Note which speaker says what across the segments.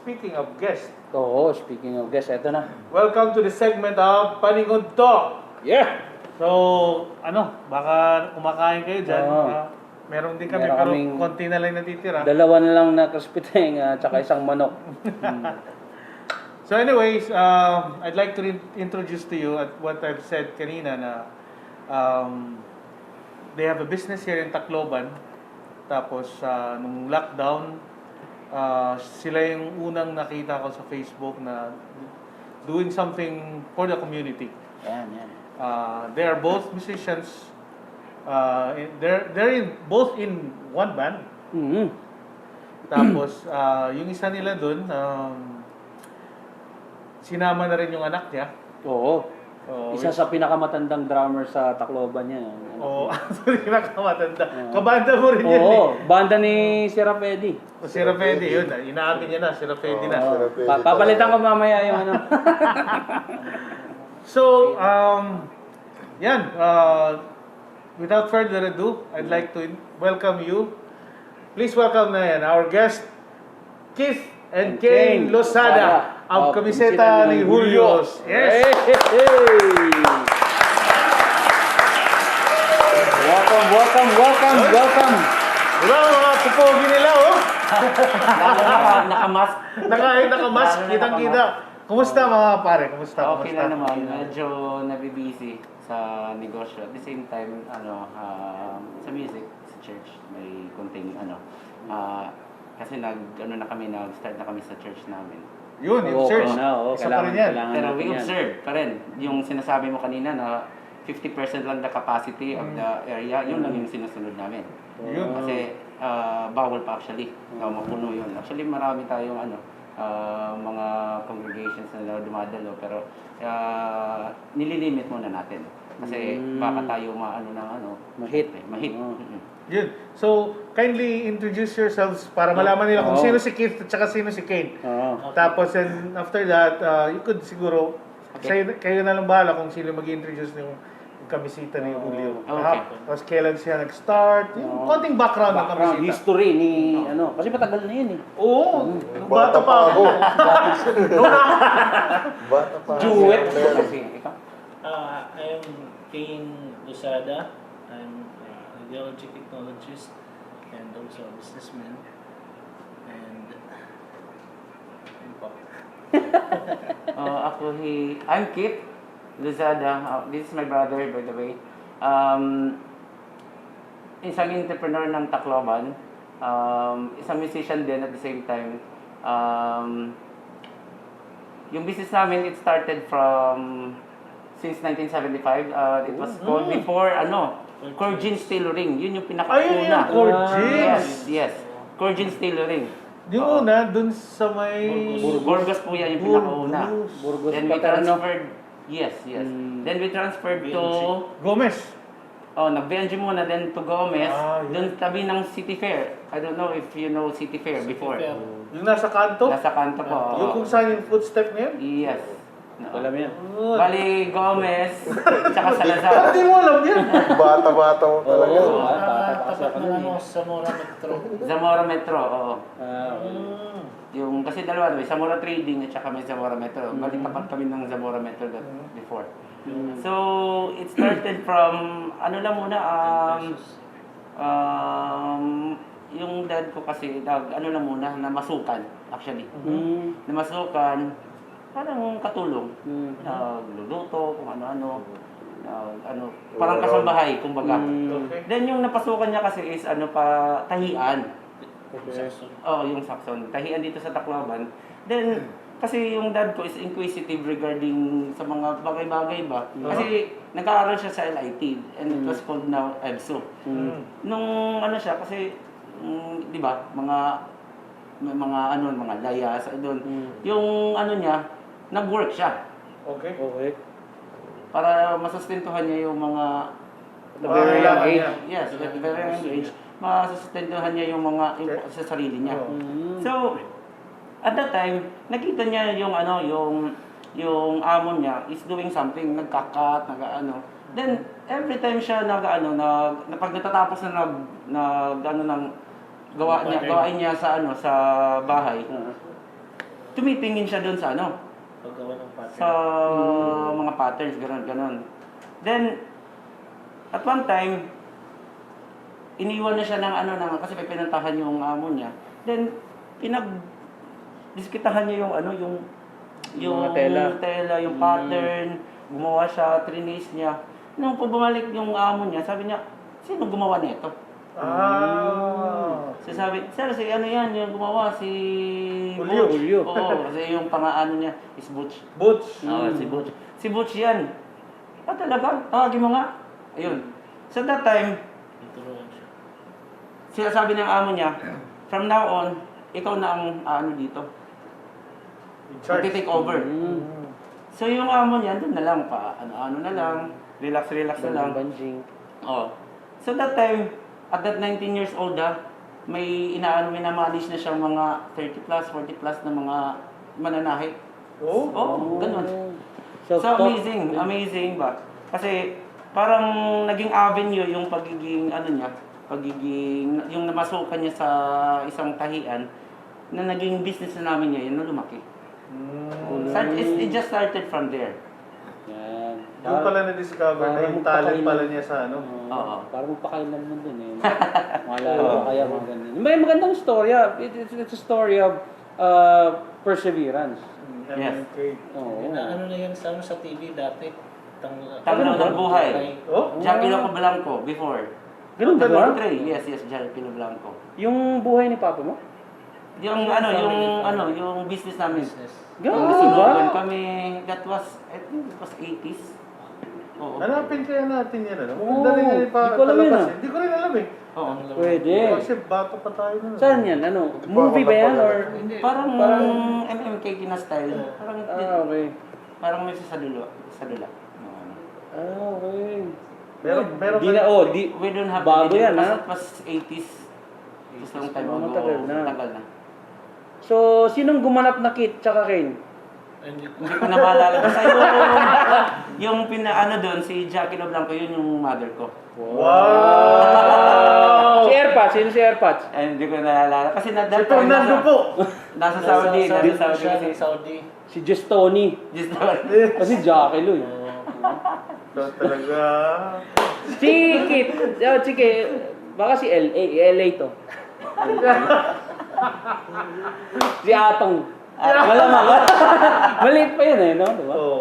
Speaker 1: speaking of guests,
Speaker 2: Oo, speaking of guests, eto na.
Speaker 1: welcome to the segment of Paningod Talk.
Speaker 2: Yeah!
Speaker 1: So, baka kumakain kayo dyan.
Speaker 2: Oo.
Speaker 1: Meron din kami,
Speaker 2: Meron
Speaker 1: pero
Speaker 2: kaming
Speaker 1: konti na lang natitira.
Speaker 2: Dalawa na lang na crispy teng, tsaka isang manok.
Speaker 1: So anyways, I'd like to introduce to you at what I've said kanina na they have a business here in Tacloban. Tapos nung lockdown, sila yung unang nakita ko sa Facebook na doing something for the community.
Speaker 2: Yan, yan.
Speaker 1: They are both musicians. They're both in one band.
Speaker 2: Mm-hmm.
Speaker 1: Tapos yung isa nila doon, sinama na rin yung anak niya.
Speaker 2: Oo. Isa sa pinakamatandang drummer sa Tacloban yan.
Speaker 1: Oo, pinakamatanda. Kabanda mo rin yun
Speaker 2: Oo, banda ni si Rafedi.
Speaker 1: Si Rafedi, yun. Inaamin niya na, si Rafedi na.
Speaker 2: Papalitan ko mamaya yung ano.
Speaker 1: So, yan. Without further ado, I'd like to welcome you. Please welcome na yan, our guest, Keith and Kane Losada of Kamiseta ni Julios. Yes!
Speaker 2: Hey! Welcome!
Speaker 1: Diba mga pupogi nila, oh?
Speaker 2: Nakamask.
Speaker 1: Nakamask, kitang-kita. Kumusta mga pare? Kumusta?
Speaker 3: Okay na naman. Medyo nabibisi sa negosyo. At the same time, sa music, sa church, may kunting kasi nag-start na kami sa church namin.
Speaker 1: Yun, yung church. Isa pa rin yan.
Speaker 3: Pero we observe pa rin. Yung sinasabi mo kanina na 50% lang the capacity of the area, yun lang yung sinusunod namin.
Speaker 1: Yun.
Speaker 3: Kasi bawal pa actually. Mapuno yun. Actually marami tayong mga congregations na dumadalo pero nililimit muna natin. Kasi baka tayo mahit.
Speaker 1: Yun. So, kindly introduce yourselves para malaman nila kung sino si Keith at saka sino si Kane. Tapos, and after that, you could siguro, kayo na lang bahala kung sino mag-introduce ng Kamiseta ni Julio.
Speaker 3: Okay.
Speaker 1: Tapos, kailan siya nag-start. Yung konting background ng Kamiseta.
Speaker 2: History ni kasi matagal na yun eh.
Speaker 1: Oo. Bata pa ako.
Speaker 4: Bata pa.
Speaker 2: Duet.
Speaker 5: I am Kane Losada. I'm an ideology technologist and also a businessman. And
Speaker 3: I'm Kit Lozada. This is my brother, by the way. Isang entrepreneur ng Tacloban. Isang musician din at the same time. Yung business namin, it started since 1975. It was called before, Corgins Tailoring. Yun yung pinaka-una.
Speaker 1: Ayun yung Corgins.
Speaker 3: Yes. Corgins Tailoring.
Speaker 1: Yung una, dun sa may...
Speaker 3: Burgos po yan yung pinaka-una.
Speaker 2: Burgos
Speaker 3: Then we
Speaker 2: Paterno.
Speaker 3: transferred, yes. Then we transferred to,
Speaker 1: Gomez.
Speaker 3: nag-BNG muna, then to Gomez,
Speaker 1: Yun.
Speaker 3: dun tabi ng City Fair. I don't know if you know City Fair before.
Speaker 1: Yung nasa kanto.
Speaker 3: Nasa kanto po.
Speaker 1: Yung kung saan yung footstep niya.
Speaker 3: Yes.
Speaker 2: Alam yan.
Speaker 3: Bali, Gomez, tsaka Salazar.
Speaker 1: Hindi mo alam yan.
Speaker 4: Bata-bata mo talaga.
Speaker 5: tapat na Zamora Metro.
Speaker 3: Zamora Metro, oo.
Speaker 2: Okay.
Speaker 3: Yung, kasi dalawa, Zamora Trading at saka may Zamora Metro. Bali, tapat kami ng Zamora Metro before. So, it started from, yung dad ko kasi, namasukan, actually. Namasukan, parang katulong. Nagluluto, kung ano-ano. Parang kasambahay, kumbaga.
Speaker 1: Okay.
Speaker 3: Then yung napasukan niya kasi is tahian.
Speaker 2: Okay.
Speaker 3: Yung Saxon. Tahian dito sa Tacloban. Then, kasi yung dad ko is inquisitive regarding sa mga bagay-bagay ba. Kasi nag-aaral siya sa LIT and it was called now EBSO. Nung siya, kasi, di ba, mga layas, doon. Yung niya, nag-work siya.
Speaker 1: Okay.
Speaker 3: Para masustentuhan niya yung mga
Speaker 2: At a very young age.
Speaker 3: Yes, at a very young age. Masustentuhan niya yung mga sa sarili niya. So, at that time, nakita niya yung yung amo niya is doing something, nagkakat, Then, every time siya pag natatapos na gawain niya sa sa bahay, tumitingin siya doon sa ano,
Speaker 5: Paggawa ng pattern.
Speaker 3: sa mga patterns, gano'n. Then, at one time, iniwan na siya ng ano na kasi may pinuntahan yung amo niya. Then, diskitahan niya yung ano, yung
Speaker 2: Mga tela.
Speaker 3: yung pattern, gumawa siya, trinis niya. Nung bumalik yung amo niya, sabi niya, sino gumawa nito?
Speaker 1: Ah.
Speaker 3: So sabi, sir, si ano yan, yung gumawa, si
Speaker 1: Julio.
Speaker 2: Julio.
Speaker 3: Oo, kasi yung pang-ano niya is Butch.
Speaker 1: Butch.
Speaker 3: Oo, si Butch. Si Butch yan. Ah, talaga? Tawagin mo nga. Ayun. So that time,
Speaker 5: Ituruan siya.
Speaker 3: sinasabi ng amo niya, from now on, ikaw na ang ano dito.
Speaker 1: In charge.
Speaker 3: Take over.
Speaker 2: Mm.
Speaker 3: So yung amo niya, doon na lang pa, ano na lang, relax na lang.
Speaker 2: Banjing.
Speaker 3: Oh. So that time, at that 19 years old may minamanage na siyang mga 30 plus, 40 plus na mga mananahi.
Speaker 1: Oh?
Speaker 3: Oh, ganun. So
Speaker 2: Self-taught.
Speaker 3: amazing ba? Kasi parang naging avenue yung pagiging ano niya, yung namasukan niya sa isang tahian na naging business na namin niya, yun na lumaki. It just started from there.
Speaker 2: Yan.
Speaker 1: Doon pala na-discover na yung talent pala niya sa ano.
Speaker 3: Oo.
Speaker 2: Parang magpakailan mo dun eh. Malala kaya mga ganyan. May magandang storya. It's a story of perseverance.
Speaker 3: Yes.
Speaker 1: MMK.
Speaker 2: Oo.
Speaker 5: Ano na yan sa TV dati?
Speaker 3: Tanglaw ng buhay.
Speaker 1: Oh?
Speaker 3: Jackie Loco Blanco before.
Speaker 2: Ganun ba?
Speaker 1: Ganun?
Speaker 3: Yes, Jackie Loco Blanco.
Speaker 2: Yung buhay ni Papa mo?
Speaker 3: Yung business namin.
Speaker 2: Ganun
Speaker 3: Kasi
Speaker 2: ba?
Speaker 3: doon kami, that was, I think it was 80s. Oo.
Speaker 1: Hanapin kaya natin yan, ano?
Speaker 2: Oo,
Speaker 1: Maganda rin yan
Speaker 2: di ko alam yun,
Speaker 1: palabas
Speaker 2: ah.
Speaker 1: Hindi ko rin alam eh.
Speaker 3: Oo.
Speaker 2: Pwede.
Speaker 1: Kasi bata pa tayo nun.
Speaker 2: Saan yan? Ano? Movie ba yan? Or?
Speaker 3: Parang
Speaker 2: Parang-
Speaker 3: MMK na style. Parang,
Speaker 2: Okay.
Speaker 3: parang may sa dula.
Speaker 2: Okay.
Speaker 1: Meron
Speaker 2: Di na,
Speaker 3: We don't have
Speaker 2: Bago
Speaker 3: the video
Speaker 2: yan,
Speaker 3: because
Speaker 2: ha?
Speaker 3: it was 80s. Just long time ago.
Speaker 2: Matagal na.
Speaker 3: Tagal na.
Speaker 2: So, sinong gumanap na Kit tsaka Kane?
Speaker 5: Hindi ko.
Speaker 3: Hindi ko na maalala. Basta yung pinaano doon, si Jackie Lo Blanco, yun yung mother ko.
Speaker 1: Wow!
Speaker 2: Si Airpods, sino si Airpods?
Speaker 3: Eh, hindi ko naalala. Kasi na
Speaker 1: Si
Speaker 3: that time
Speaker 1: Fernando po!
Speaker 3: Nasa Saudi. Nasa Saudi
Speaker 5: siya
Speaker 3: kasi.
Speaker 5: sa Saudi.
Speaker 2: Si Just Tony.
Speaker 3: Just now.
Speaker 2: Kasi Jackie Lo eh.
Speaker 1: Talaga.
Speaker 2: Si Kit, si Kit, baka si LA to. Si Atong. Malamang. Maliit pa yun eh, no? Diba?
Speaker 1: Oo.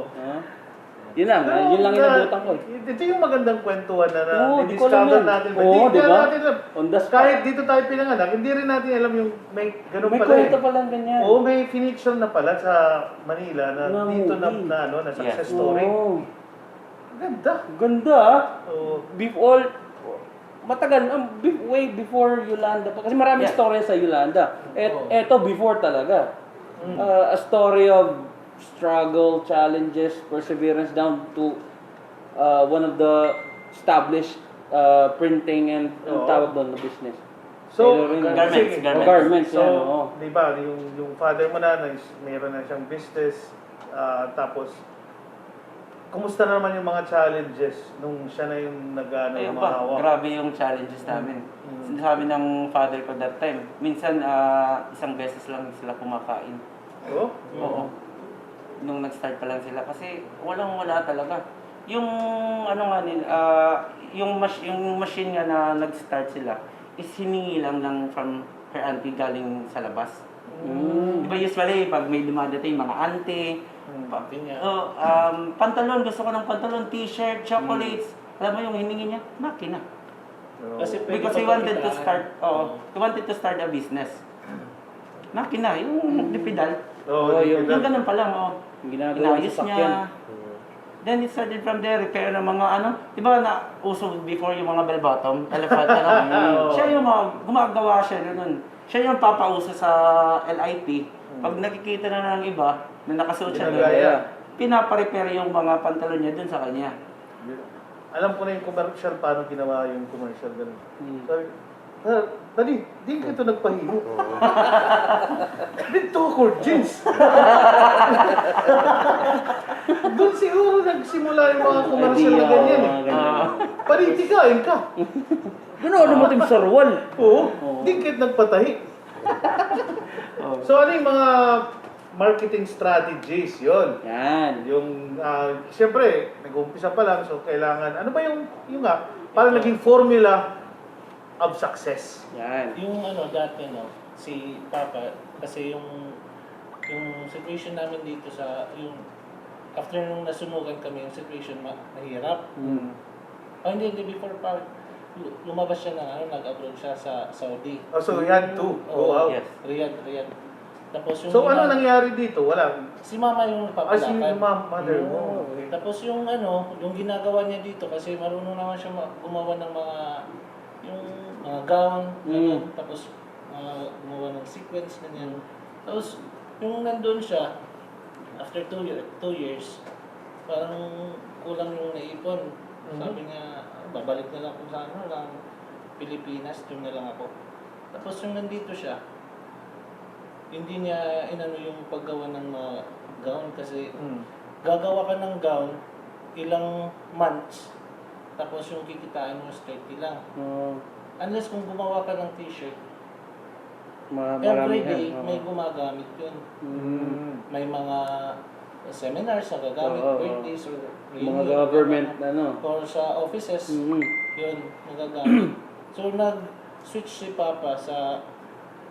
Speaker 2: Yun lang yung inabutan ko.
Speaker 1: Ito yung magandang kwentuhan na
Speaker 2: Oo, di ko alam
Speaker 1: discover
Speaker 2: yan.
Speaker 1: natin.
Speaker 2: Oo,
Speaker 1: Hindi
Speaker 2: diba?
Speaker 1: natin alam.
Speaker 2: On the spot.
Speaker 1: Kahit dito tayo pinanganak, hindi rin natin alam yung may ganun
Speaker 2: May
Speaker 1: pala eh.
Speaker 2: kwento palang ganyan.
Speaker 1: Oo, may finiction na pala sa Manila na
Speaker 2: Na
Speaker 1: dito
Speaker 2: movie.
Speaker 1: na success
Speaker 3: Yes.
Speaker 1: story.
Speaker 2: Oo.
Speaker 1: Ganda.
Speaker 2: Ganda ah.
Speaker 1: Oo.
Speaker 2: Before, matagal, way before Yolanda pa. Kasi maraming
Speaker 3: Yeah.
Speaker 2: story sa Yolanda. Eto before talaga. A story of struggle, challenges, perseverance down to one of the established printing and
Speaker 1: Oo.
Speaker 2: tawag doon na business.
Speaker 1: So,
Speaker 2: Tailoring.
Speaker 3: Garments,
Speaker 1: sige.
Speaker 3: garments.
Speaker 2: Garments,
Speaker 1: So,
Speaker 2: yan, oo.
Speaker 1: di ba, yung father mo na, mayroon na siyang business, tapos, kumusta naman yung mga challenges nung siya na yung nag-ano,
Speaker 3: Ayun pa,
Speaker 1: mahawak?
Speaker 3: grabe yung challenges namin. Sinasabi ng father ko that time, minsan isang beses lang sila kumakain.
Speaker 1: Oh?
Speaker 3: Oo. Nung nag-start pa lang sila kasi walang-wala talaga. Yung ano nga yung machine nga na nag-start sila is hiningi lang from her auntie galing sa labas. Di ba usually pag may dumadating mga auntie, pantalon, gusto ko ng pantalon, t-shirt, chocolates. Alam mo yung hiningi niya? Makina.
Speaker 5: Kasi pwede
Speaker 3: Because he wanted to start,
Speaker 5: Oo.
Speaker 3: he wanted to start a business. Makina, yung pedal.
Speaker 1: Oo,
Speaker 2: yung
Speaker 3: Yung ganun pa lang,
Speaker 2: Yung ginagawa
Speaker 3: inayos
Speaker 2: sa sakyan.
Speaker 3: niya. Then it started from there, repair ng mga di ba na uso before yung mga bell bottom, elephant, siya yung gumagawa siya nun. Siya yung papauso sa LIP. Pag nakikita na ng iba na nakasuot siya doon,
Speaker 1: Ginagaya.
Speaker 3: pinapa-repair yung mga pantalon niya dun sa kanya.
Speaker 1: Alam ko na yung commercial, paano ginawa yung commercial ganun. Sabi, Dali, di ka ito nagpahingo. Dito ako, jeans. Doon siguro nagsimula yung mga commercial na ganyan eh. Panitikain ka.
Speaker 2: Gano'n mo tim sarwal.
Speaker 1: Oo, di ka nagpatahi. So ano yung mga marketing strategies, yun.
Speaker 2: Yan.
Speaker 1: Yung, siyempre, nag-uumpisa pa lang, so kailangan, ano ba yung nga, parang naging formula of success.
Speaker 2: Yan.
Speaker 5: Yung ano, dati, no, si Papa, kasi yung situation namin dito sa, yung, after nung nasunugan kami, yung situation mahirap. Oh, hindi, before pa, lumabas siya ng ano, nag-abroad siya sa Saudi.
Speaker 1: Oh, so yan too. Go out.
Speaker 3: Yes.
Speaker 5: Riyadh. Tapos yung
Speaker 1: So ano nangyari dito? Wala.
Speaker 5: si Mama yung
Speaker 1: Si
Speaker 5: nagpapalakad.
Speaker 1: mother mo. Okay.
Speaker 5: Tapos yung ano, yung ginagawa niya dito kasi marunong naman siya gumawa ng mga yung mga gown, ganun. Tapos gumawa ng sequence ganyan. Tapos yung nandun siya after 2 years, parang kulang yung naipon. Sabi niya, babalik na lang kung sa ano lang Pilipinas, doon na lang ako. Tapos yung nandito siya, hindi niya inano yung paggawa ng mga gown kasi gagawa ka ng gown ilang months tapos yung kikitain mo is 30 lang. Unless kung gumawa ka ng t-shirt, every day may gumagamit yun. May mga seminars na gagamit, birthdays or
Speaker 2: Mga government,
Speaker 5: or sa offices, yun, magagamit. So nag-switch si Papa sa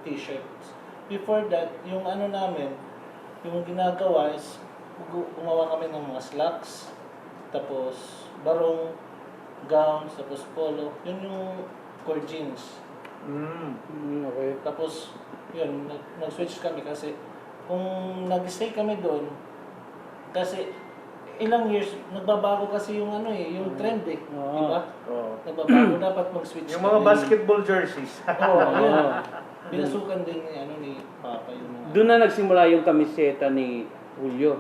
Speaker 5: t-shirts. Before that, yung ano namin, yung ginagawa is gumawa kami ng mga slacks, tapos barong, gowns, tapos polo. Yun yung core jeans.
Speaker 2: Okay.
Speaker 5: Tapos, yun, nag-switch kami kasi kung nag-stay kami doon, kasi ilang years, nagbabago kasi yung ano yung trend di ba? Nagbabago, dapat mag-switch
Speaker 1: Yung mga
Speaker 5: kami.
Speaker 1: basketball jerseys.
Speaker 5: Oo, yun. Pinasukan din ni ano ni Papa yung mga...
Speaker 2: Doon na nagsimula yung kamiseta ni Julio.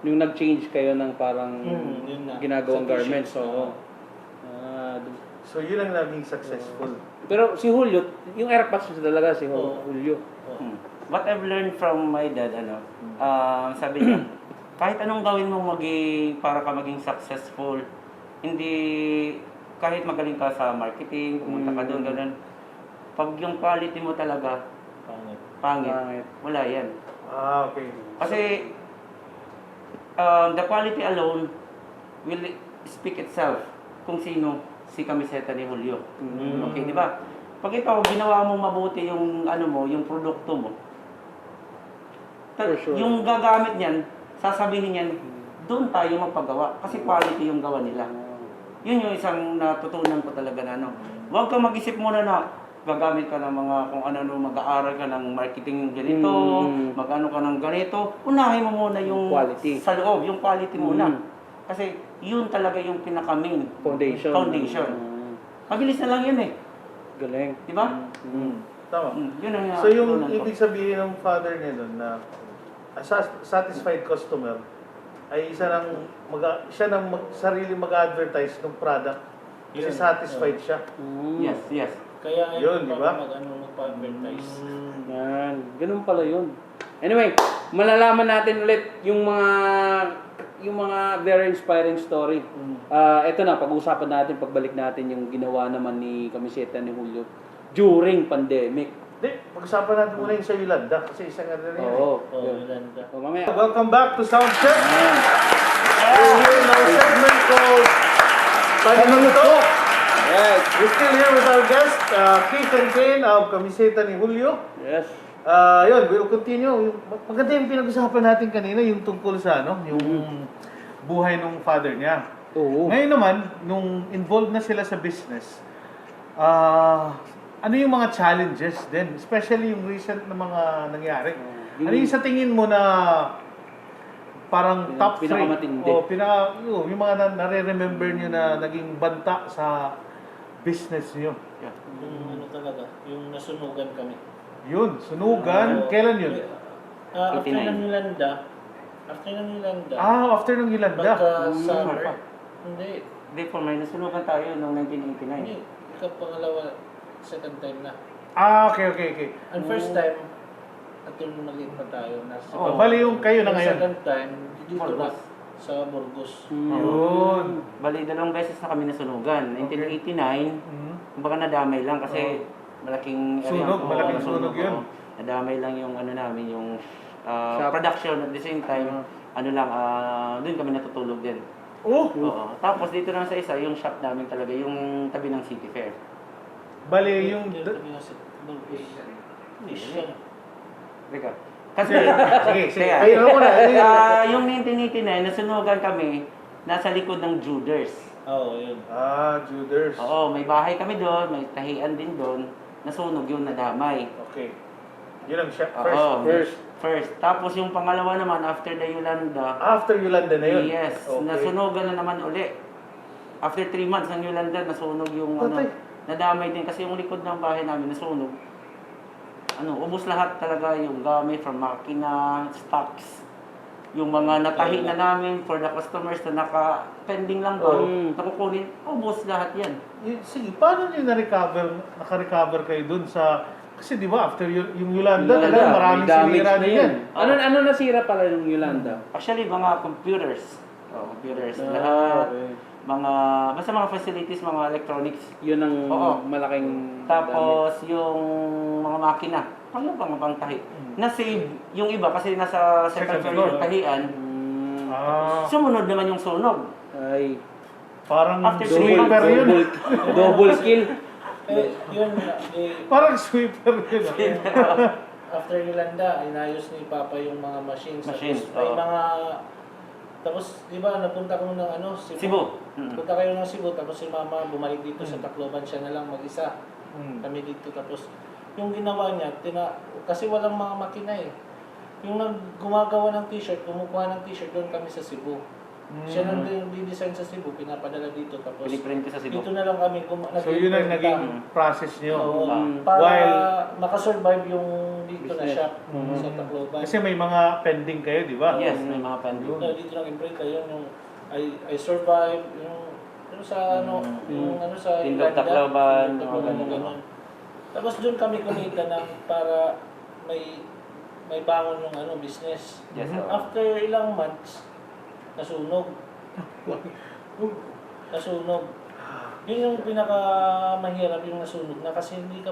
Speaker 2: Yung nag-change kayo ng parang
Speaker 5: yun na.
Speaker 2: ginagawang
Speaker 5: Sa t-shirt.
Speaker 2: garments. Oo.
Speaker 1: So yun ang naging successful.
Speaker 2: Pero si Julio, yung airpods talaga si Julio.
Speaker 3: What I've learned from my dad, sabi niya, kahit anong gawin mo para ka maging successful, hindi, kahit magaling ka sa marketing, pumunta ka doon, ganun, pag yung quality mo talaga, pangit, wala yan.
Speaker 1: Okay.
Speaker 3: Kasi, the quality alone will speak itself kung sino si kamiseta ni Julio. Okay, di ba? Pag ikaw, ginawa mo mabuti yung ano mo, yung produkto mo,
Speaker 2: For sure.
Speaker 3: yung gagamit niyan, sasabihin niyan, doon tayo magpagawa kasi quality yung gawa nila. Yun yung isang natutunan ko talaga na ano. Huwag kang mag-isip muna na gagamit ka ng mga kung ano, mag-aaral ka ng marketing ganito, mag-ano ka ng ganito. Unahin mo muna yung
Speaker 2: Quality.
Speaker 3: sa loob, yung quality muna. Kasi yun talaga yung pinaka-main
Speaker 2: Foundation.
Speaker 3: Mabilis na lang yun eh.
Speaker 2: Galing.
Speaker 3: Di ba?
Speaker 1: Tama.
Speaker 3: Yun ang
Speaker 1: So yung
Speaker 3: natutunan ko.
Speaker 1: ibig sabihin ng father niya doon na a satisfied customer ay siya nang sarili mag-advertise ng product kasi satisfied siya.
Speaker 3: Yes.
Speaker 5: Kaya
Speaker 1: Yun, di ba?
Speaker 5: magpa-advertise.
Speaker 2: Yan. Ganun pala yun. Anyway, malalaman natin ulit yung mga very inspiring story. Ito na, pag-usapan natin, pagbalik natin yung ginawa naman ni kamiseta ni Julio during pandemic.
Speaker 1: Hindi, pag-usapan natin muna yung sa Yolanda kasi isang ano rin yun.
Speaker 2: Oo.
Speaker 5: Yolanda.
Speaker 2: So, mamaya.
Speaker 1: Welcome back to Soundcheck.
Speaker 2: Ayan.
Speaker 1: We're here in our segment called Panimuto.
Speaker 2: Yes.
Speaker 1: We're still here with our guest, Keith and Kane of Kamiseta ni Julio.
Speaker 2: Yes.
Speaker 1: Yun, we'll continue. Maganda yung pinag-usapan natin kanina, yung tungkol sa yung buhay ng father niya.
Speaker 2: Oo.
Speaker 1: Ngayon naman, nung involved na sila sa business, ano yung mga challenges din? Especially yung recent na mga nangyari. Ano yung sa tingin mo na parang top 3?
Speaker 2: Pinakamatindi.
Speaker 1: O, yung mga nare-remember nyo na naging banta sa business nyo.
Speaker 5: Yung ano talaga, yung nasunugan kami.
Speaker 1: Yun, sunugan. Kailan yun?
Speaker 5: After
Speaker 3: 89.
Speaker 5: ng Yolanda. After ng Yolanda.
Speaker 1: After nung Yolanda.
Speaker 5: Summer. Hindi.
Speaker 3: Hindi po, may nasunugan tayo noong 1989.
Speaker 5: Hindi. Ikaw pangalawa, second time na.
Speaker 1: Okay.
Speaker 5: And first time, at yung maliit pa tayo.
Speaker 1: Bali yung kayo na ngayon.
Speaker 5: Second time, dito na
Speaker 3: Burgos.
Speaker 5: sa Burgos.
Speaker 1: Yun.
Speaker 3: Bali, 2 beses na kami nasunugan. 1989, kumbaga nadamay lang kasi malaking
Speaker 1: Sunog, malaking
Speaker 3: nasunog,
Speaker 1: sunog yun.
Speaker 3: Nadamay lang yung ano namin, yung
Speaker 2: Shop.
Speaker 3: production at the same time, doon kami natutulog din.
Speaker 1: Oh,
Speaker 3: Oo. Tapos dito lang sa isa, yung shop namin talaga, yung tabi ng City Fair.
Speaker 1: bali yung...
Speaker 5: Yung tabi ng fish yan.
Speaker 3: Teka. Kasi,
Speaker 1: Sige.
Speaker 3: kaya,
Speaker 1: Ayun mo na.
Speaker 3: yung 1989, nasunugan kami, nasa likod ng Juders.
Speaker 5: Oo, yun.
Speaker 1: Juders.
Speaker 3: Oo, may bahay kami doon, may tahian din doon, nasunog yun, nadamay.
Speaker 1: Okay. Yun ang siya.
Speaker 3: Oo,
Speaker 1: First.
Speaker 3: first. Tapos yung pangalawa naman, after the Yolanda,
Speaker 1: After Yolanda na yun?
Speaker 3: yes,
Speaker 1: Okay.
Speaker 3: nasunogan na naman uli. After 3 months ng Yolanda, nasunog yung
Speaker 1: Patay.
Speaker 3: nadamay din kasi yung likod ng bahay namin nasunog. Ubos lahat talaga yung gamit from makina, stocks, yung mga natahi na namin for the customers na naka-pending lang ba, nakukunin, ubos lahat yan.
Speaker 1: Sige, paano nyo naka-recover kayo dun sa... Kasi di ba, after yung Yolanda,
Speaker 2: Yolanda,
Speaker 1: talagang maraming
Speaker 2: may damage
Speaker 1: sinira
Speaker 2: na
Speaker 1: din
Speaker 2: yun.
Speaker 1: yan.
Speaker 2: Ano nasira pala yung Yolanda?
Speaker 3: Actually, mga computers. Computers.
Speaker 2: Ah,
Speaker 3: Lahat.
Speaker 2: okay.
Speaker 3: Basta mga facilities, mga electronics.
Speaker 2: Yun ang
Speaker 3: Oo.
Speaker 2: malaking
Speaker 3: Tapos, yung mga makina. Ano bang pantahi? Na-save yung iba kasi nasa second
Speaker 1: Second
Speaker 3: floor
Speaker 1: floor.
Speaker 3: yung tahian. Sumunod naman yung sunog.
Speaker 2: Ay,
Speaker 1: Parang
Speaker 3: After
Speaker 1: sweeper yun.
Speaker 2: double kill.
Speaker 5: Yun,
Speaker 1: Parang sweeper yun.
Speaker 5: after Yolanda, inayos ni Papa yung mga machines.
Speaker 3: Machines,
Speaker 5: Tapos may
Speaker 3: oo.
Speaker 5: mga... Tapos, di ba, napunta ko ng
Speaker 3: Cebu.
Speaker 5: Punta kayo ng Cebu, tapos si Mama bumalik dito sa Tacloban, siya na lang mag-isa. Kami dito, tapos yung ginawa niya, kasi walang mga makina eh. Yung gumagawa ng t-shirt, kumukuha ng t-shirt, doon kami sa Cebu. Siya nang di-design sa Cebu, pinapadala dito, tapos
Speaker 3: Piniprint ko sa Cebu.
Speaker 5: dito na lang kami
Speaker 1: So yun ang naging process nyo.
Speaker 5: Oo,
Speaker 3: Mm.
Speaker 5: para
Speaker 1: While-
Speaker 5: makasurvive yung dito na
Speaker 2: Business.
Speaker 5: shop sa Tacloban.
Speaker 1: Kasi may mga pending kayo, di ba?
Speaker 3: Yes, may mga pending.
Speaker 5: Dito lang imprenta yun yung I survive yung sa yung sa
Speaker 3: Tindog
Speaker 5: Irlanda,
Speaker 3: Tacloban,
Speaker 5: Tindog Tacloban,
Speaker 3: mga
Speaker 5: ganun. Tapos doon kami kumita ng para may bangon yung business.
Speaker 3: Yes, oo.
Speaker 5: After ilang months, nasunog. Nasunog. Yun yung pinakamahirap yung nasunog na kasi hindi ka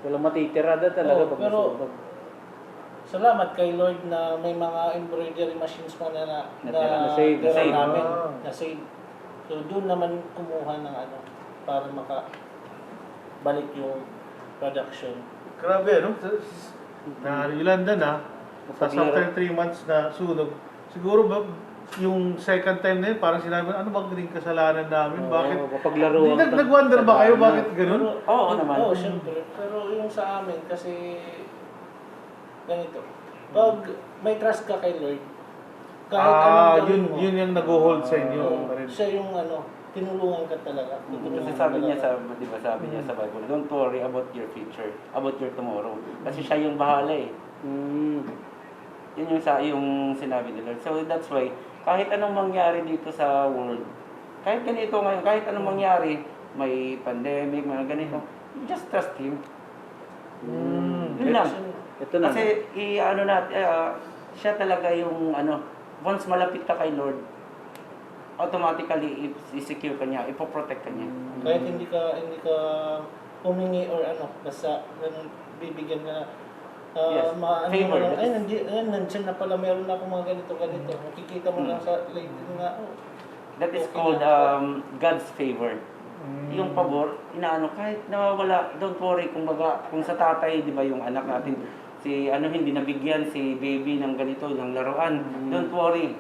Speaker 2: Walang matitirada talaga
Speaker 5: Oo,
Speaker 2: pag
Speaker 5: pero
Speaker 2: nasunog.
Speaker 5: salamat kay Lord na may mga embroidery machines pa na
Speaker 2: Na-save.
Speaker 5: tira
Speaker 3: Na-save.
Speaker 5: namin.
Speaker 1: Ah.
Speaker 5: Na-save. So doon naman kumuha ng para balik yung production.
Speaker 1: Grabe, no? Na Yolanda na, tapos after 3 months na sunog, siguro ba yung second time na yun, parang sinabi, ano bang naging kasalanan namin? Bakit?
Speaker 2: Kapaglaro
Speaker 1: Hindi, nag-wonder ba kayo bakit ganun?
Speaker 3: Oo naman.
Speaker 5: Oo, syempre. Pero yung sa amin kasi ganito. Pag may trust ka kay Lord, kahit anong gawin mo,
Speaker 1: yun yung nag-hold sa inyo.
Speaker 5: oo,
Speaker 1: pa rin.
Speaker 5: siya yung tinulungan ka talaga.
Speaker 3: Kasi sabi niya sabi niya sa Bible, don't worry about your future, about your tomorrow. Kasi siya yung bahala eh. Yun yung sinabi ni Lord. So that's why, kahit anong mangyari dito sa world, kahit ganito ngayon, kahit anong mangyari, may pandemic, mga ganito, just trust Him. Yun lang.
Speaker 2: Ito na.
Speaker 3: Kasi, siya talaga yung, once malapit ka kay Lord, automatically, i-secure ka niya, ipoprotect ka niya.
Speaker 5: Kahit hindi ka humingi or basta ganun, bibigyan ka
Speaker 3: Yes, favor.
Speaker 5: Nandiyan na pala, meron na akong mga ganito. Makikita mo lang sa LinkedIn na,
Speaker 3: That is
Speaker 5: okay
Speaker 3: called
Speaker 5: na.
Speaker 3: God's favor. Yung pabor, kahit nawawala, don't worry, kung sa tatay, di ba, yung anak natin, hindi nabigyan si baby ng ganito, ng laruan, don't worry,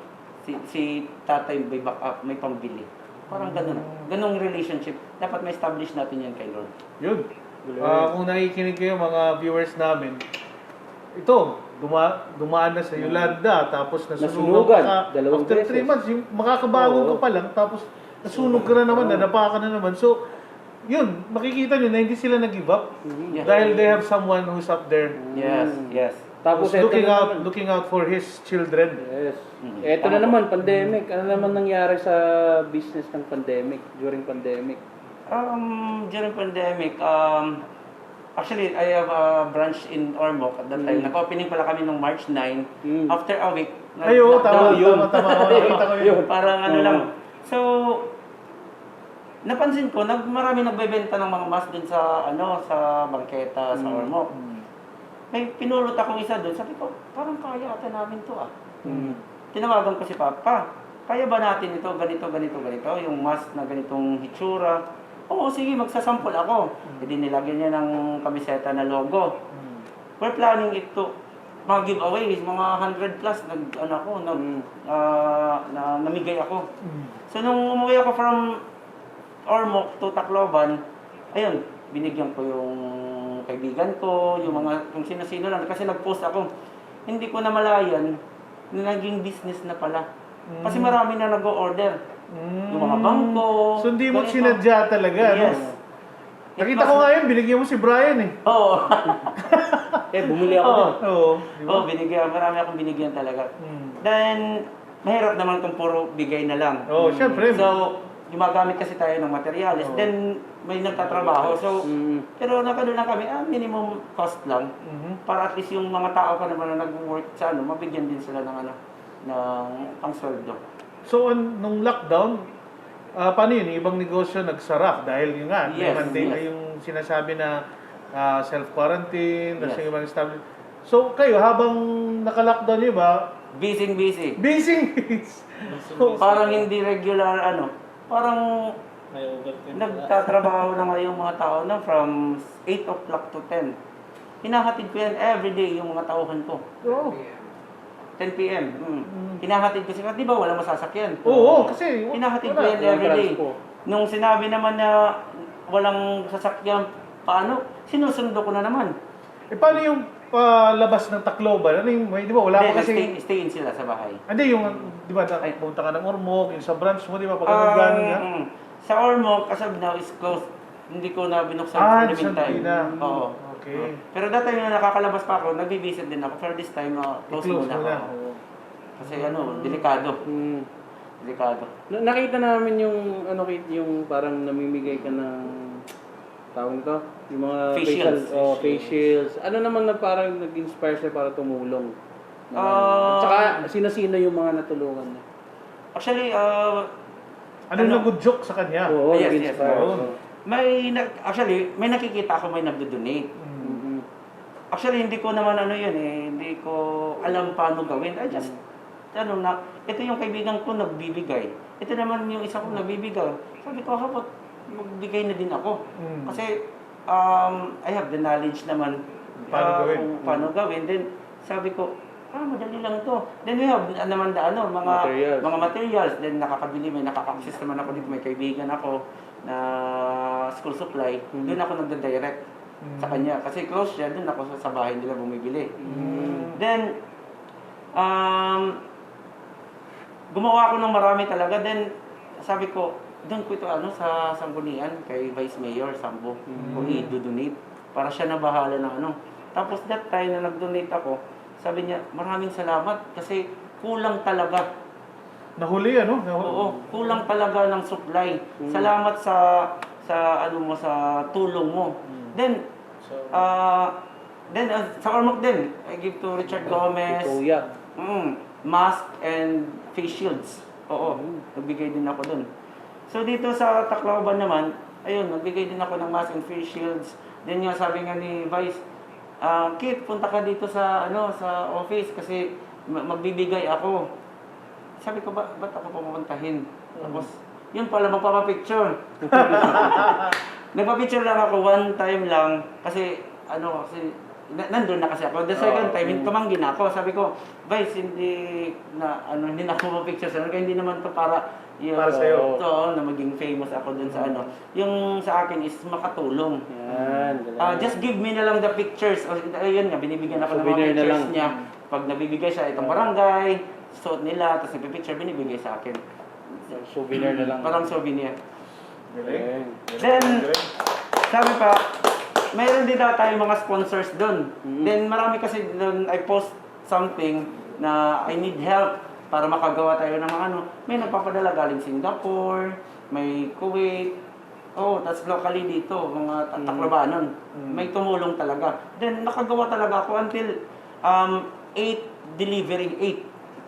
Speaker 3: si tatay may backup, may pambili. Parang ganun. Ganung relationship. Dapat ma-establish natin yan kay Lord.
Speaker 1: Yun. Kung nakikinig kayo mga viewers namin, ito, dumaan na sa Yolanda, tapos nasunugan
Speaker 2: Nasunugan,
Speaker 1: ka.
Speaker 2: dalawang
Speaker 1: After 3
Speaker 2: beses.
Speaker 1: months, yung makakabago ka pa lang, tapos nasunog ka na naman, nadapa ka na naman. So, yun, makikita nyo na hindi sila nag-give up.
Speaker 3: Yeah.
Speaker 1: Dahil they have someone who's up there
Speaker 3: Yes, yes.
Speaker 2: Tapos
Speaker 1: who's
Speaker 2: ito na naman.
Speaker 1: looking out for his children.
Speaker 2: Yes. Ito na naman, pandemic. Ano naman nangyari sa business ng pandemic, during pandemic?
Speaker 3: During pandemic, actually, I have a branch in Ormoc at that time. Nag-opening pala kami nung March 9. After a week,
Speaker 1: Ayo, tama,
Speaker 3: yun.
Speaker 1: tama. Nakita ko yun.
Speaker 3: Parang lang. So, napansin ko, marami nagbebenta ng mga mask din sa, sa bangketa, sa Ormoc. may pinulot akong isa doon. Sabi ko, parang kaya ata namin to ah.
Speaker 2: Mm.
Speaker 3: Tinawagan ko si Papa, kaya ba natin ito, ganito, ganito, ganito, yung mask na ganitong hitsura? Oo, sige, magsasample ako. Hindi nilagyan niya ng kamiseta na logo. We're planning it to mga giveaways, mga 100 plus namigay ako. So nung umuwi ako from Ormoc to Tacloban, ayun, binigyan ko yung kaibigan ko, yung sino-sino lang kasi nag-post ako. Hindi ko namalayan na naging business na pala. Kasi marami na nag-o-order. Yung mga bangko.
Speaker 1: So hindi mo
Speaker 3: ganito.
Speaker 1: sinadya talaga,
Speaker 3: Yes.
Speaker 1: no? Nakita ko nga yun, binigyan mo si Brian eh.
Speaker 3: Oo.
Speaker 2: Bumili ako din.
Speaker 1: Oo. Di ba?
Speaker 3: Oo, binigyan. Marami akong binigyan talaga. Then, mahirap naman kung puro bigay na lang.
Speaker 1: Oo, syempre.
Speaker 3: So, gumagamit kasi tayo ng materials. Then, may nagtatrabaho. So, pero nakano lang kami, minimum cost lang. Para at least yung mga tao pa naman na nag-work sa mabigyan din sila ng ng pang-sweldo.
Speaker 1: So, nung lockdown, paano yun? Yung ibang negosyo nagsara dahil yun nga,
Speaker 3: Yes, yes.
Speaker 1: yung sinasabi na self-quarantine, tapos
Speaker 3: Yes.
Speaker 1: yung ibang establishment. So, kayo, habang naka-lockdown yun ba,
Speaker 3: Busy.
Speaker 1: busy. So,
Speaker 3: Parang hindi regular, parang
Speaker 5: May overtime.
Speaker 3: nagtatrabaho na nga yung mga tao from 8 o'clock to 10. Hinahatid ko yan everyday yung mga tauhan ko.
Speaker 1: Oo.
Speaker 3: 10 p.m. Hinahatid ko sila. Di ba walang masasakyan?
Speaker 1: Oo, kasi
Speaker 3: Hinahatid ko
Speaker 1: wala.
Speaker 3: yan everyday.
Speaker 2: Transpo.
Speaker 3: Nung sinabi naman na walang sasakyan, paano? Sinusundo ko na naman.
Speaker 1: Paano yung labas ng Tacloban? Ano yung, di ba, wala
Speaker 3: Hindi,
Speaker 1: pa kasi...
Speaker 3: stay in sila sa bahay.
Speaker 1: Hindi, yung, di ba, pumunta ka ng Ormoc, yung sa branch mo, di ba, pag gano'n nga.
Speaker 3: Sa Ormoc, as of now, is closed. Hindi ko na binuksan
Speaker 1: Ah,
Speaker 3: for the meantime.
Speaker 1: hindi na.
Speaker 3: Oo.
Speaker 1: Okay.
Speaker 3: Pero that time na nakakalabas pa ako, nagbi-visit din ako. For this time, close
Speaker 1: I-close
Speaker 3: muna
Speaker 1: mo na.
Speaker 3: ako. Kasi delikado. Delikado.
Speaker 2: Nakita namin yung yung parang namimigay ka ng tawag to, yung mga
Speaker 3: Face shields.
Speaker 2: face shields. Ano naman na parang nag-inspire siya para tumulong? Tsaka sino-sino yung mga natulungan niya?
Speaker 3: Actually,
Speaker 1: Ano yung nag-joke sa kanya?
Speaker 2: Oo,
Speaker 3: Yes,
Speaker 2: nag-inspire.
Speaker 1: yes.
Speaker 2: Oo.
Speaker 3: may nakikita ako may nagdo-donate.
Speaker 2: Mm-mm.
Speaker 3: Actually, hindi ko naman hindi ko alam paano gawin. I just, ito yung kaibigan ko nagbibigay. Ito naman yung isa kong nagbibigay. Sabi ko, hapot, magbigay na din ako. Kasi, I have the knowledge naman
Speaker 1: Paano gawin?
Speaker 3: kung paano gawin. Then, sabi ko, madali lang to. Then we have naman mga
Speaker 2: Materials.
Speaker 3: mga materials. Then nakakabili, may nakaka-access naman ako dito. May kaibigan ako na school supply. Doon ako nagda-direct sa kanya. Kasi close siya, doon ako sa bahay nila bumibili. Then, gumawa ako ng marami talaga. Then, sabi ko, doon ko ito sa Sanggunian kay Vice Mayor Sambo. Kung i-donate. Para siya na bahala ng Tapos that time na nag-donate ako, sabi niya, maraming salamat kasi kulang talaga.
Speaker 1: Nahuli, ano?
Speaker 3: Oo, kulang talaga ng supply. Salamat sa sa tulong mo. Then sa Ormoc din, I give to Richard Gomez,
Speaker 2: Kuya.
Speaker 3: mask and face shields. Oo, nagbigay din ako dun. So dito sa Tacloban naman, ayun, nagbigay din ako ng mask and face shields. Then nga sabi nga ni Vice, Kit, punta ka dito sa sa office kasi magbibigay ako. Sabi ko, ba't ako pumuntahin? Tapos, yun pala, magpapapicture. Nagpapicture lang ako one time lang kasi nandun na kasi ako. The second time, tumanggi na ako. Sabi ko, Vice, hindi na ako mapicture sa kaya hindi naman to para
Speaker 1: Para sa'yo.
Speaker 3: na maging famous ako dun sa Yung sa akin is makatulong.
Speaker 2: Yan.
Speaker 3: Just give me na lang the pictures. Ayun nga, binibigyan ako ng mga
Speaker 2: Souvenir na
Speaker 3: pictures
Speaker 2: lang.
Speaker 3: niya. Pag nabibigay siya itong barangay, suot nila, tapos nagpipicture, binibigay sa akin.
Speaker 2: Souvenir na lang.
Speaker 3: Parang souvenir.
Speaker 1: Galing.
Speaker 3: Then, sabi pa, mayroon din daw tayong mga sponsors doon. Then marami kasi doon, I post something na I need help para makagawa tayo ng mga May nagpapadala galing Singapore, may Kuwait, tas locally dito, mga Taclobanon. May tumulong talaga. Then nakagawa talaga ako until 8 delivery,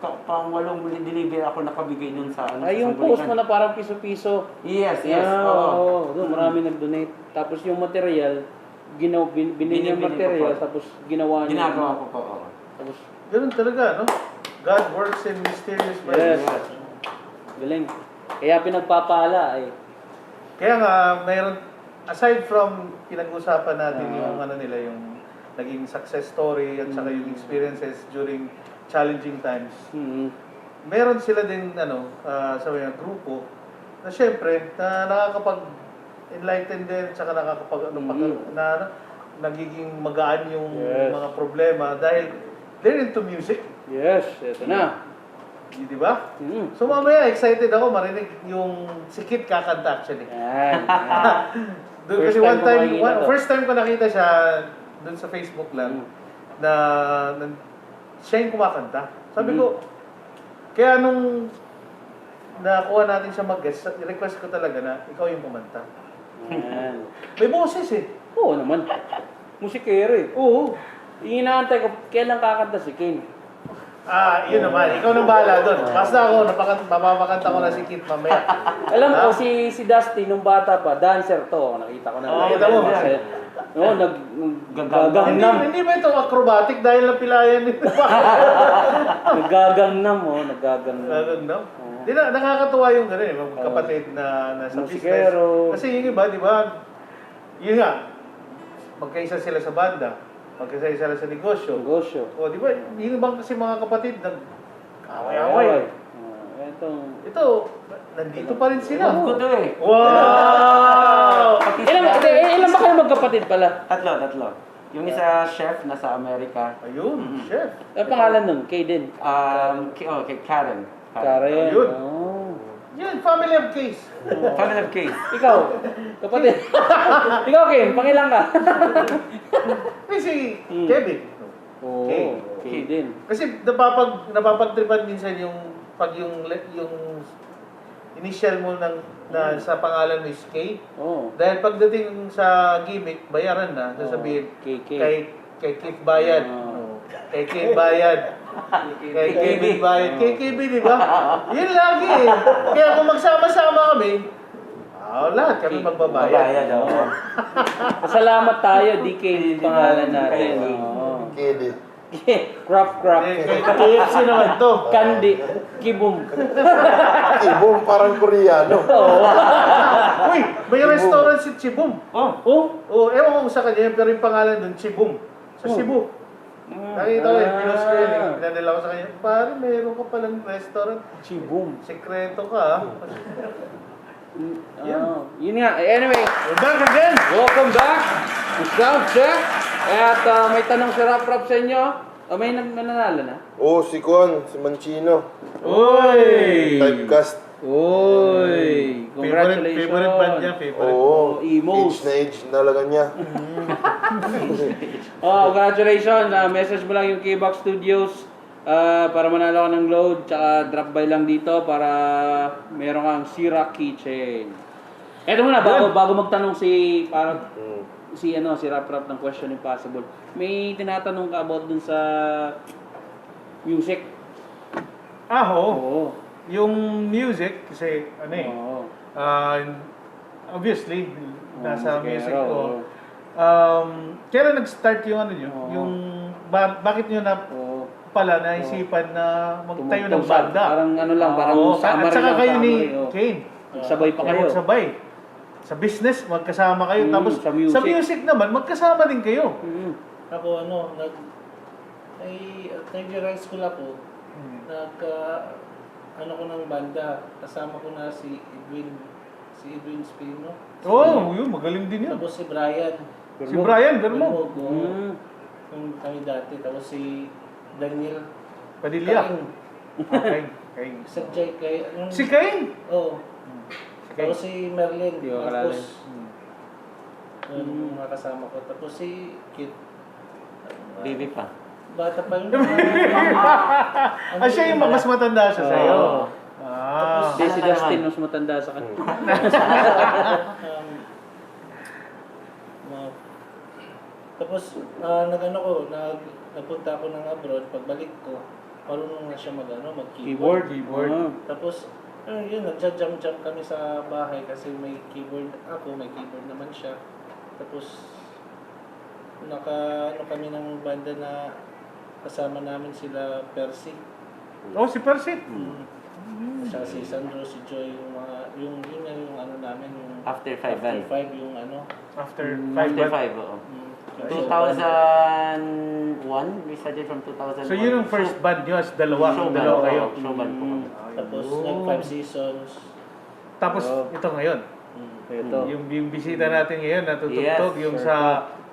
Speaker 3: 8 pang 8 delivery ako nakabigay dun sa
Speaker 2: Ay, yung
Speaker 3: sa
Speaker 2: post
Speaker 3: Sanggunian.
Speaker 2: mo na parang piso-piso.
Speaker 3: Yes.
Speaker 2: Yeah,
Speaker 3: Oo.
Speaker 2: oo. Doon marami nag-donate. Tapos yung material, binili yung
Speaker 3: Binibili ko
Speaker 2: material,
Speaker 3: po.
Speaker 2: tapos ginawa niya.
Speaker 3: Ginagawa ko po. oo.
Speaker 2: Tapos,
Speaker 1: Ganun talaga, no? God works in mysterious ways.
Speaker 2: yes. Galing. Kaya pinagpapala eh.
Speaker 1: Kaya nga, mayroon, aside from pinag-usapan natin yung ano nila, yung naging success story at saka yung experiences during challenging times,
Speaker 2: Mm.
Speaker 1: meron sila din, ano, sa mga grupo, na syempre, na nakakapag-enlighten din, at saka nakakapag, nagiging magaan yung
Speaker 2: Yes.
Speaker 1: mga problema dahil they're into music,
Speaker 2: Yes, eto na.
Speaker 1: di ba?
Speaker 2: Mm.
Speaker 1: So mamaya, excited ako marinig yung si Kit kakanta actually.
Speaker 2: Yan.
Speaker 1: Doon
Speaker 2: First
Speaker 1: kasi
Speaker 2: time
Speaker 1: one
Speaker 2: ko
Speaker 1: time,
Speaker 2: makikita to.
Speaker 1: first time ko nakita siya doon sa Facebook lang na, siya yung kumakanta. Sabi ko, kaya nung nakuha natin siya mag-guest, request ko talaga na ikaw yung kumanta.
Speaker 2: Yan.
Speaker 1: May boses eh.
Speaker 2: Oo naman. Musikero eh.
Speaker 1: Oo.
Speaker 2: Inaantay ko, kailan kakanta si Kane?
Speaker 1: Yun naman. Ikaw nang bahala doon. Basta ako, mapapakanta ko na si Kit mamaya.
Speaker 2: Alam ko, si Dusty, nung bata pa, dancer to. Nakita ko na.
Speaker 1: Nakita mo?
Speaker 2: Oo, naggagangnam.
Speaker 1: Hindi ba ito acrobatic dahil napilayan nito?
Speaker 2: Naggagangnam, oh. Naggagangnam.
Speaker 1: Talagang no? Di na, nakakatuwa yung gano'n, yung kapatid na nasa
Speaker 2: Musikero.
Speaker 1: business. Kasi yung iba, di ba, yun nga, magkaisa sila sa banda, magkaisa sila sa negosyo.
Speaker 2: Negosyo.
Speaker 1: O, di ba, yung ibang kasi mga kapatid, nag-away-away.
Speaker 2: Etong...
Speaker 1: Ito, nandito pa rin sila.
Speaker 3: Alam ko to eh.
Speaker 1: Wow!
Speaker 2: Ilan ba kayo magkapatid pala?
Speaker 3: Tatlo. Yung isa chef, nasa Amerika.
Speaker 1: Ayun, chef.
Speaker 2: Ang pangalan nun? Kay din.
Speaker 3: Kay Karen.
Speaker 2: Karen.
Speaker 1: Ayun.
Speaker 2: Oh.
Speaker 1: Yan, family of case.
Speaker 3: Family of case.
Speaker 2: Ikaw, kapatid. Ikaw, Kim, pangilan ka?
Speaker 1: Ay, si Kevin.
Speaker 2: Oo,
Speaker 1: Kay.
Speaker 2: Kay din.
Speaker 1: Kasi napapagtripan minsan yung pag yung initial mo na sa pangalan mo is K.
Speaker 2: Oo.
Speaker 1: Dahil pagdating sa gimmick, bayaran na. Sasabihin,
Speaker 2: KK.
Speaker 1: kay Kit Bayad.
Speaker 2: Oo.
Speaker 1: Kay Kit Bayad. Kay Kevin Bayad. Kay KB, di ba? Yun lagi eh. Kaya kung magsama-sama kami, lahat kami magbabayad.
Speaker 3: Babayad, oo.
Speaker 2: Pasalamat tayo, DK yung pangalan natin. Oo.
Speaker 4: Kidit.
Speaker 2: Crop.
Speaker 1: Kay KFC naman to.
Speaker 2: Candy. Kibum.
Speaker 4: Ibong parang Koreano.
Speaker 1: Uy, may restaurant si Chibum.
Speaker 2: Oh?
Speaker 1: Ewan ko kung sa kanya, pero yung pangalan doon, Chibum. Sa Cebu. Nakita ko yun, pinost ko yun. Pinadala ko sa kanya, pare, meron ka palang restaurant.
Speaker 2: Chibum.
Speaker 1: Sekreto ka, ha?
Speaker 2: Yun nga. Anyway,
Speaker 1: We're back again!
Speaker 2: welcome back to Sound Check. At may tanong si Rap sa inyo. May nanalo na?
Speaker 4: Oh, si Juan, si Mancino.
Speaker 1: Uy!
Speaker 4: Typecast.
Speaker 2: Uy! Congratulations.
Speaker 1: Favorite band niya, favorite.
Speaker 4: Oo.
Speaker 2: Emos.
Speaker 4: Age na age talaga niya.
Speaker 2: Congratulations. Message mo lang yung K-Box Studios para manalo ka ng load. Tsaka drop by lang dito para meron kang Sira keychain. Eto muna, bago magtanong si si Rap ng Question Impossible. May tinatanong ka about dun sa music.
Speaker 1: Oo.
Speaker 2: Oo.
Speaker 1: Yung music, kasi ano eh,
Speaker 2: Oo.
Speaker 1: obviously, nasa
Speaker 2: musikero,
Speaker 1: music ko.
Speaker 2: oo.
Speaker 1: Kailan nag-start yung ano nyo?
Speaker 2: Oo.
Speaker 1: Yung, bakit nyo na
Speaker 2: Oo.
Speaker 1: pala naisipan na magtayo ng
Speaker 2: Tumugtog sa-
Speaker 1: banda?
Speaker 2: Parang ano lang, parang
Speaker 1: Oo,
Speaker 2: summary
Speaker 1: at saka
Speaker 2: lang,
Speaker 1: kayo ni
Speaker 2: summary, oo.
Speaker 1: Kane.
Speaker 2: Nagsabay pa kayo.
Speaker 1: Magsabay. Sa business, magkasama kayo. Tapos
Speaker 2: sa music.
Speaker 1: naman, magkasama din kayo.
Speaker 2: Mm.
Speaker 5: Ako third-year high school ako, ano ko ng banda, kasama ko na si Edwin Spino.
Speaker 1: Oo, yun, magaling din yun.
Speaker 5: Tapos si Brian.
Speaker 1: Si Brian Bermo.
Speaker 2: Mm.
Speaker 5: Yung kami dati. Tapos si Daniel.
Speaker 1: Padilla.
Speaker 5: Kain.
Speaker 1: Okay. Kain.
Speaker 5: Si Jay.
Speaker 1: Si Kain?
Speaker 5: Oo.
Speaker 1: Si Kain.
Speaker 5: Tapos si Merlin.
Speaker 2: Di ko kalala.
Speaker 5: Tapos, yung mga kasama ko. Tapos si Kit.
Speaker 3: Baby pa.
Speaker 5: Bata pa yun.
Speaker 1: Siya yung mas matanda siya sa'yo.
Speaker 2: Oo.
Speaker 1: Ah.
Speaker 2: Si Dustin mas matanda sa kanya.
Speaker 5: Tapos, nagpunta ako ng abroad. Pagbalik ko, marunong na siya mag-keyboard.
Speaker 1: Keyboard.
Speaker 2: Ah.
Speaker 5: Tapos, yun, nagja-jam-jam kami sa bahay kasi may keyboard ako, may keyboard naman siya. Tapos, ano kami ng banda na kasama namin sila Percy.
Speaker 1: Oh, si Percy.
Speaker 5: Siya si Sandro, si Joy, yung mga, yung ano namin, yung
Speaker 3: After 5
Speaker 5: after
Speaker 3: band.
Speaker 5: 5 yung ano.
Speaker 1: After
Speaker 3: After
Speaker 1: 5
Speaker 3: 5, oo.
Speaker 5: Yung
Speaker 3: 2001, we started from 2001.
Speaker 1: So yun ang first band nyo as dalawa.
Speaker 3: Show band,
Speaker 1: Dalawa kayo.
Speaker 3: oo, show band po kami.
Speaker 5: Tapos
Speaker 1: Oh.
Speaker 5: nag 5 seasons.
Speaker 1: Tapos ito ngayon.
Speaker 2: Ito.
Speaker 1: Yung bisita natin ngayon natutugtog
Speaker 3: Yes,
Speaker 1: yung
Speaker 2: sure.
Speaker 1: sa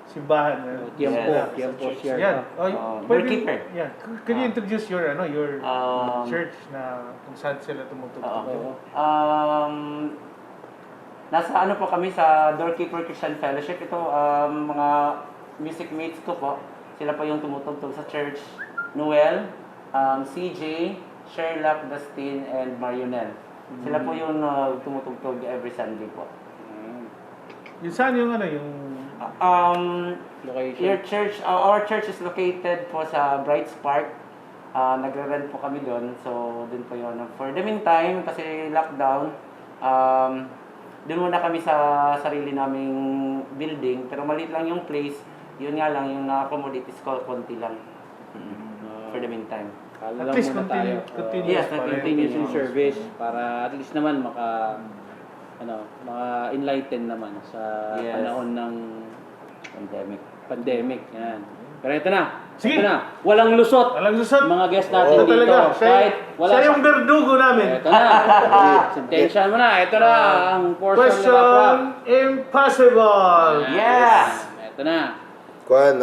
Speaker 1: simbahan.
Speaker 2: Tiempo,
Speaker 3: Yes.
Speaker 2: tiempo share
Speaker 1: Yan.
Speaker 2: ka.
Speaker 1: Oh,
Speaker 3: Doorkeeper.
Speaker 1: Yeah. Could you introduce your your church na kung saan sila
Speaker 3: Oo.
Speaker 1: tumutugtog?
Speaker 3: Nasa ano po kami sa Doorkeeper Christian Fellowship. Ito, mga music mates ko po. Sila pa yung tumutugtog sa church. Noel, CJ, Sherlock, Dustin, and Marionel. Sila po yung tumutugtog every Sunday po.
Speaker 1: Yung saan yung yung
Speaker 2: Location.
Speaker 3: Your church, our church is located po sa Bright Spark. Nagre-rent po kami doon. So, doon po yun. For the meantime, kasi lockdown, doon muna kami sa sarili naming building. Pero maliit lang yung place. Yun nga lang, yung na-accommodate is konti lang. For the meantime.
Speaker 1: at least continuous
Speaker 3: Yes,
Speaker 1: pa rin.
Speaker 2: Continuous yung service para at least naman maka-enlighten naman sa
Speaker 3: Yes.
Speaker 2: panahon ng pandemic. Yan. Pero ito na.
Speaker 1: Sige.
Speaker 2: Ito na. Walang lusot.
Speaker 1: Walang susot.
Speaker 2: Mga guest natin
Speaker 1: Ito
Speaker 2: dito.
Speaker 1: talaga.
Speaker 2: Kahit wala
Speaker 1: Siya yung berdugo namin.
Speaker 2: Ito na. Sentensya mo na. Ito na ang portion
Speaker 1: Question
Speaker 2: nila.
Speaker 1: impossible.
Speaker 3: Yes!
Speaker 2: Ito na.
Speaker 4: Kuan,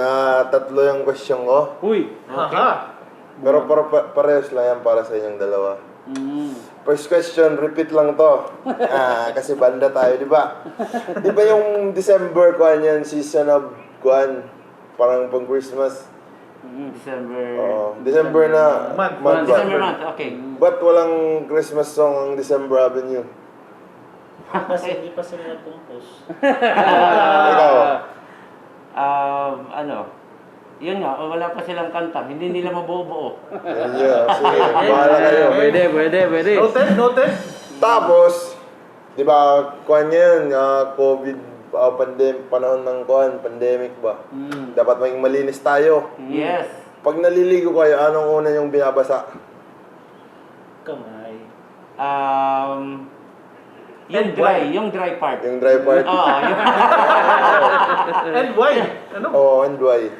Speaker 4: tatlo yung question ko.
Speaker 2: Uy.
Speaker 1: Aha.
Speaker 4: Pero parehas lang yan para sa inyong dalawa.
Speaker 2: Mm.
Speaker 4: First question, repeat lang to. Kasi banda tayo, di ba? Di ba yung December, kuan yan, season of kuan, parang pang Christmas.
Speaker 3: December.
Speaker 4: December na
Speaker 1: Month.
Speaker 4: ba?
Speaker 3: December month, okay.
Speaker 4: Ba't walang Christmas song ang December Avenue?
Speaker 5: Kasi hindi pa sila nag-compose.
Speaker 4: Ikaw,
Speaker 3: Yun nga, wala pa silang kanta. Hindi nila mabubuo.
Speaker 4: yan yun. Sige, bahala kayo.
Speaker 2: Pwede.
Speaker 1: Noted.
Speaker 4: Tapos, di ba, kuan yan, COVID, panahon ng kuan, pandemic ba? Dapat maging malinis tayo.
Speaker 3: Yes.
Speaker 4: Pag naliligo kayo, anong una yung binabasa?
Speaker 5: Kamay.
Speaker 3: Yung dry part.
Speaker 4: Yung dry part?
Speaker 3: Oo, yung
Speaker 1: And why? Ano?
Speaker 4: And why?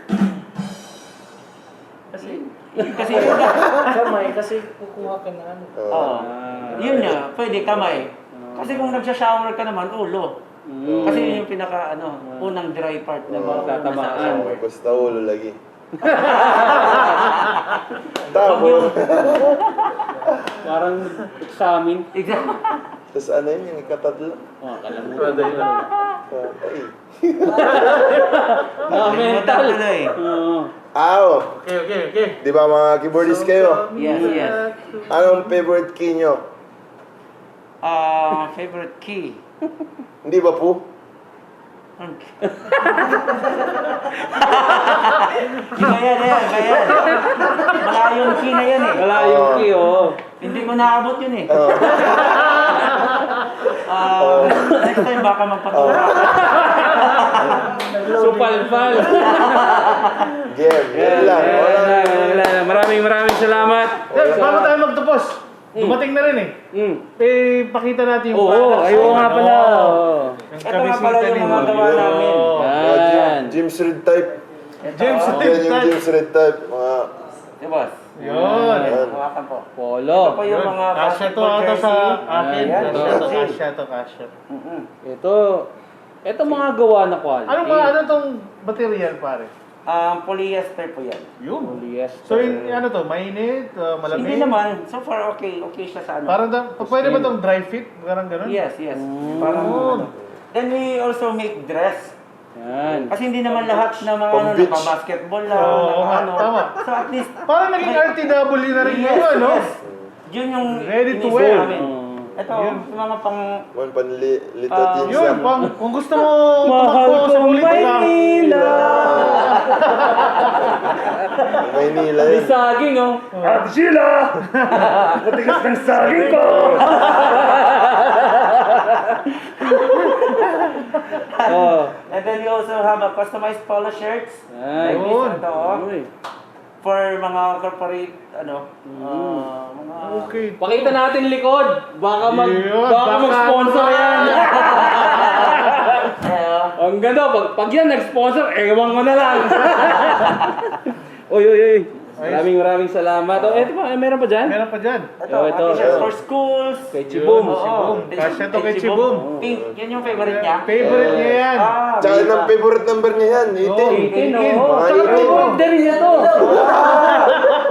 Speaker 3: kasi
Speaker 5: Kamay, kasi kukuha ka na ano.
Speaker 3: Oo. Yun nga, pwede kamay. Kasi kung nagsha-shower ka naman, ulo. Kasi yun yung pinaka unang dry part na
Speaker 2: tatamaan.
Speaker 4: Basta ulo lagi. Tapos,
Speaker 2: Parang examine.
Speaker 3: Exactly.
Speaker 4: tapos ano yun, yung ikatatlo?
Speaker 2: Oh, kalamutan.
Speaker 4: Ay.
Speaker 2: Mental.
Speaker 3: Tuloy.
Speaker 2: Oo.
Speaker 1: Okay.
Speaker 4: Di ba mga keyboardist kayo?
Speaker 3: Yes.
Speaker 4: Anong favorite key nyo?
Speaker 3: Favorite key.
Speaker 4: Hindi ba po?
Speaker 3: Bayan. Malayong key na yan eh.
Speaker 2: Wala yung key, oh.
Speaker 3: Hindi ko naabot yun eh. Next time baka magpaturo.
Speaker 2: Supalpal.
Speaker 4: Game. Yan lang.
Speaker 2: Wala na. Maraming salamat.
Speaker 1: Bago tayo magtapos, dumating na rin eh. Pakita natin yung
Speaker 2: Oo,
Speaker 1: products.
Speaker 2: ayaw nga pala.
Speaker 1: Yung
Speaker 3: Ito nga pala yung mga gawa namin.
Speaker 2: Yan.
Speaker 4: James Reed type.
Speaker 1: James
Speaker 4: Yan yung James Reed type. Mga
Speaker 3: Di boss?
Speaker 1: Yun.
Speaker 4: Yan.
Speaker 3: Hawakan po.
Speaker 2: Polo.
Speaker 3: Ito po yung mga
Speaker 1: Kasya to
Speaker 3: basketball
Speaker 1: ata sa
Speaker 3: jersey.
Speaker 1: akin.
Speaker 3: Yan,
Speaker 1: Kasya
Speaker 3: yan.
Speaker 1: to kasya.
Speaker 2: Ito mga gawa na quality.
Speaker 1: Ano tong material pare?
Speaker 3: Polyester po yan.
Speaker 1: Yun.
Speaker 2: Polyester.
Speaker 1: So ano to, mainit, malamig?
Speaker 3: Hindi naman. So far, okay siya sa ano.
Speaker 1: Parang pwede ba tong dry fit? Parang ganun?
Speaker 3: Yes. Parang ano. Then we also make dress.
Speaker 2: Yan.
Speaker 3: Kasi hindi naman lahat na mga
Speaker 4: Pang-beach.
Speaker 3: naka-basketball lang,
Speaker 1: Oo,
Speaker 3: naka ano.
Speaker 1: tama.
Speaker 3: So at least,
Speaker 1: Parang naging RTW na rin yun, ano?
Speaker 3: Yun yung
Speaker 1: Ready to
Speaker 3: inisip
Speaker 1: wear.
Speaker 3: namin. Ito, yung mga pang...
Speaker 4: panlitatin
Speaker 1: Yun,
Speaker 4: siya.
Speaker 1: kung gusto mo
Speaker 2: Mahal
Speaker 1: tumakbo sa
Speaker 2: kong
Speaker 1: ulit ka.
Speaker 2: Maynila.
Speaker 4: Maynila
Speaker 2: May
Speaker 4: yun.
Speaker 2: saging, oh. At sila! Matigas ng saging ko! Oh.
Speaker 3: And then we also have a customized polo shirts.
Speaker 2: Ay.
Speaker 3: Like this,
Speaker 1: Yun.
Speaker 3: ito, oh.
Speaker 2: Uy.
Speaker 3: For mga corporate, mga...
Speaker 1: Okay.
Speaker 2: Pakita natin likod. Baka
Speaker 1: Yun,
Speaker 2: baka
Speaker 1: baka
Speaker 2: mag-sponsor
Speaker 1: ano
Speaker 2: yan. Ang ganda, pag yan nag-sponsor, ewan ko na lang. Uy. Maraming salamat. Oh, eto pa, meron pa dyan?
Speaker 1: Meron pa dyan.
Speaker 3: Ito,
Speaker 2: Oh, ito.
Speaker 3: t-shirts for schools.
Speaker 2: Kay Chibum.
Speaker 1: Yun, Chibum. Kasya to kay Chibum.
Speaker 3: Pink, yan yung favorite niya.
Speaker 1: Favorite niya yan.
Speaker 4: Tsaka
Speaker 3: diba?
Speaker 4: ng favorite number niya yan, 18.
Speaker 1: Oo.
Speaker 2: 18,
Speaker 1: Mga
Speaker 2: oh. Tsaka
Speaker 4: 18.
Speaker 2: favorite din niya to.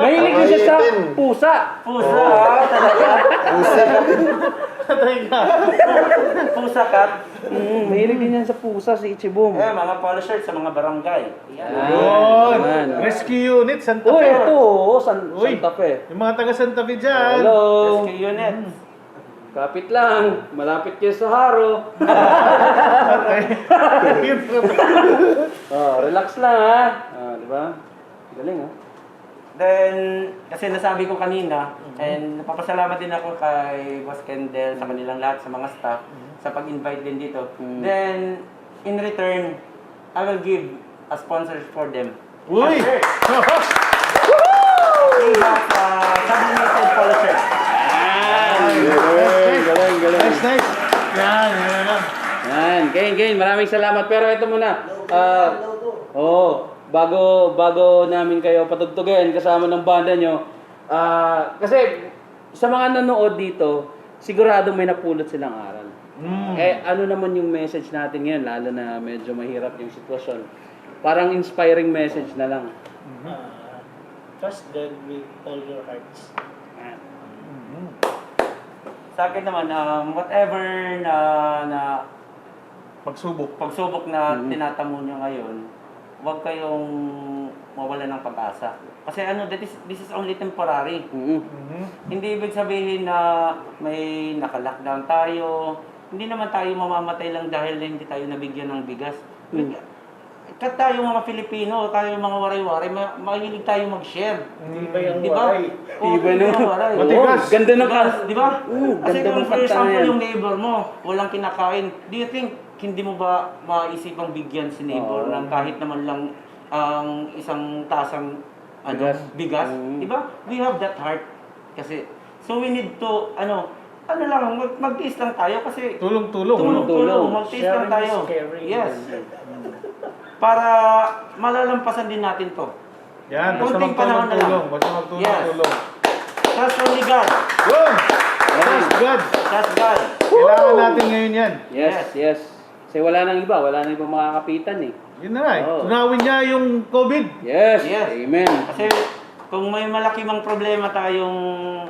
Speaker 2: Mahilig din siya sa
Speaker 4: 18.
Speaker 2: pusa.
Speaker 3: Pusa, talaga.
Speaker 4: Pusi.
Speaker 3: Pusa cat.
Speaker 2: Mahilig din yan sa pusa si Ichibum.
Speaker 3: Mga polo shirts sa mga barangay. Yan.
Speaker 1: Yun.
Speaker 2: Ayan.
Speaker 1: Rescue Unit Santa
Speaker 2: Uy,
Speaker 1: Fe.
Speaker 2: ito,
Speaker 1: Uy.
Speaker 2: Santa Fe.
Speaker 1: Yung mga taga Santa Fe dyan.
Speaker 2: Hello.
Speaker 3: Rescue unit.
Speaker 2: Kapit lang. Malapit kayo sa Haro.
Speaker 1: Yun.
Speaker 2: Oh, relax lang ha. Di ba? Galing ha.
Speaker 3: Then, kasi nasabi ko kanina, and napapasalamat din ako kay Boss Kendall sa kanilang lahat, sa mga staff, sa pag-invite din dito. Then, in return, I will give a sponsor for them.
Speaker 1: Uy!
Speaker 3: Payback sa Sublimated Polo Shirt.
Speaker 2: Galing.
Speaker 1: Nice, nice. Yan lang.
Speaker 2: Yan, Gain. Maraming salamat. Pero ito muna. Bago namin kayo patugtugin kasama ng banda nyo. Kasi sa mga nanood dito, sigurado may napulot silang aral. Ano naman yung message natin ngayon, lalo na medyo mahirap yung sitwasyon. Parang inspiring message na lang.
Speaker 5: Trust God with all your hearts.
Speaker 3: Sa akin naman, whatever na
Speaker 1: Pagsubok.
Speaker 3: na tinatamo nyo ngayon, huwag kayong mawala ng pag-asa. Kasi this is only temporary. Hindi ibig sabihin na may naka-lockdown tayo. Hindi naman tayo mamamatay lang dahil hindi tayo nabigyan ng bigas. Kat tayo mga Filipino, tayo mga waray-waray, mahilig tayo mag-share.
Speaker 5: Hindi ba yung
Speaker 3: Di ba?
Speaker 5: waray?
Speaker 2: Iba no?
Speaker 3: Waray.
Speaker 1: Matigas.
Speaker 2: Ganda ng
Speaker 3: Di ba? Kasi
Speaker 2: ganda
Speaker 3: kung
Speaker 2: ng
Speaker 3: for
Speaker 2: kanta na
Speaker 3: example
Speaker 2: yan.
Speaker 3: yung neighbor mo, walang kinakain, do you think hindi mo ba maisipang bigyan si neighbor ng kahit naman lang ang isang tasang bigas? Di ba? We have that heart. Kasi, so we need to, mag-tiis lang tayo kasi
Speaker 1: Tulong-tulong.
Speaker 2: Tulong.
Speaker 3: mag-tiis lang
Speaker 5: Sharing
Speaker 3: tayo.
Speaker 5: is caring.
Speaker 3: Yes. Para malalampasan din natin to.
Speaker 1: Yan, basta
Speaker 3: Konting panahon na lang.
Speaker 1: magtulong-tulong. Basta magtulong-tulong.
Speaker 3: Trust only God.
Speaker 1: Yun! Trust God.
Speaker 3: Trust God.
Speaker 1: Kailangan natin ngayon yan.
Speaker 2: Yes. Kasi wala nang iba ibang makakapitan eh.
Speaker 1: Yun na nga eh.
Speaker 2: Oo.
Speaker 1: Tunawin niya yung COVID.
Speaker 2: Yes.
Speaker 3: Yes.
Speaker 2: Amen.
Speaker 3: Kasi kung may malaki mang problema tayong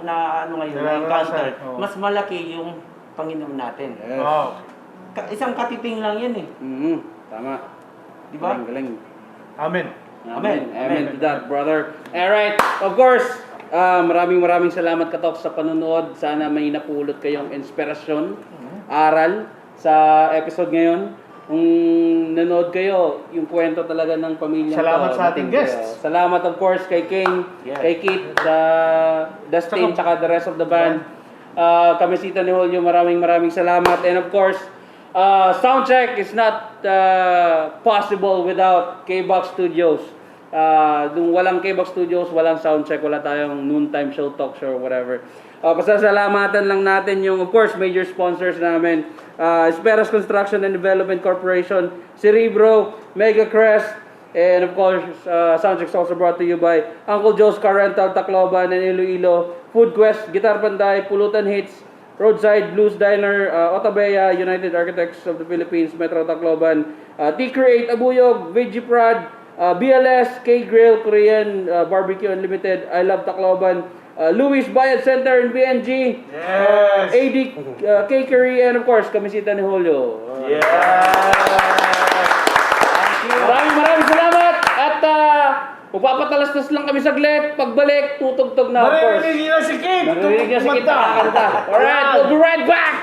Speaker 3: na ngayon, na encounter,
Speaker 1: Nararanasan, oo.
Speaker 3: mas malaki yung Panginoon natin.
Speaker 2: Yes.
Speaker 1: Wow.
Speaker 3: Isang katiting lang yan eh.
Speaker 2: Tama.
Speaker 3: Di ba?
Speaker 2: Galing.
Speaker 1: Amen.
Speaker 2: Amen to that, brother. Alright, of course, maraming salamat Katok sa panonood. Sana may napulot kayong inspirasyon, aral sa episode ngayon. Kung nanood kayo, yung kwento talaga ng pamilya
Speaker 1: Salamat sa ating guests.
Speaker 2: Salamat of course kay King,
Speaker 3: Yeah.
Speaker 2: kay Kit, Dustin, tsaka the rest of the band. Kamisita ni Julio, maraming salamat. And of course, soundcheck is not possible without K-Box Studios. Kung walang K-Box Studios, walang soundcheck, wala tayong noontime show, talk show, or whatever. Pasasalamatan lang natin yung, of course, major sponsors namin. Esperas Construction and Development Corporation, Cerebro, Mega Crest, and of course, soundcheck is also brought to you by Uncle Joe's Car Rental, Tacloban and Iloilo, Food Quest, Guitar Panday, Pulutan Hits, Roadside Blues Diner, Otabea, United Architects of the Philippines, Metro Tacloban, T-Create, Abuyog, Vegiprad, BLS, K-Grill, Korean Barbecue Unlimited, I Love Tacloban, Louis Bayad Center in PNG,
Speaker 1: Yes!
Speaker 2: AD Cakery, and of course, Kamisita ni Julio. Maraming salamat at magpapatalastas lang kami saglit. Pagbalik, tutugtog na of course.
Speaker 1: Maririnig niyo si Kate!
Speaker 2: Maririnig niya si Kit
Speaker 1: Kumanta.
Speaker 2: nakakanta. Alright, we'll be right back!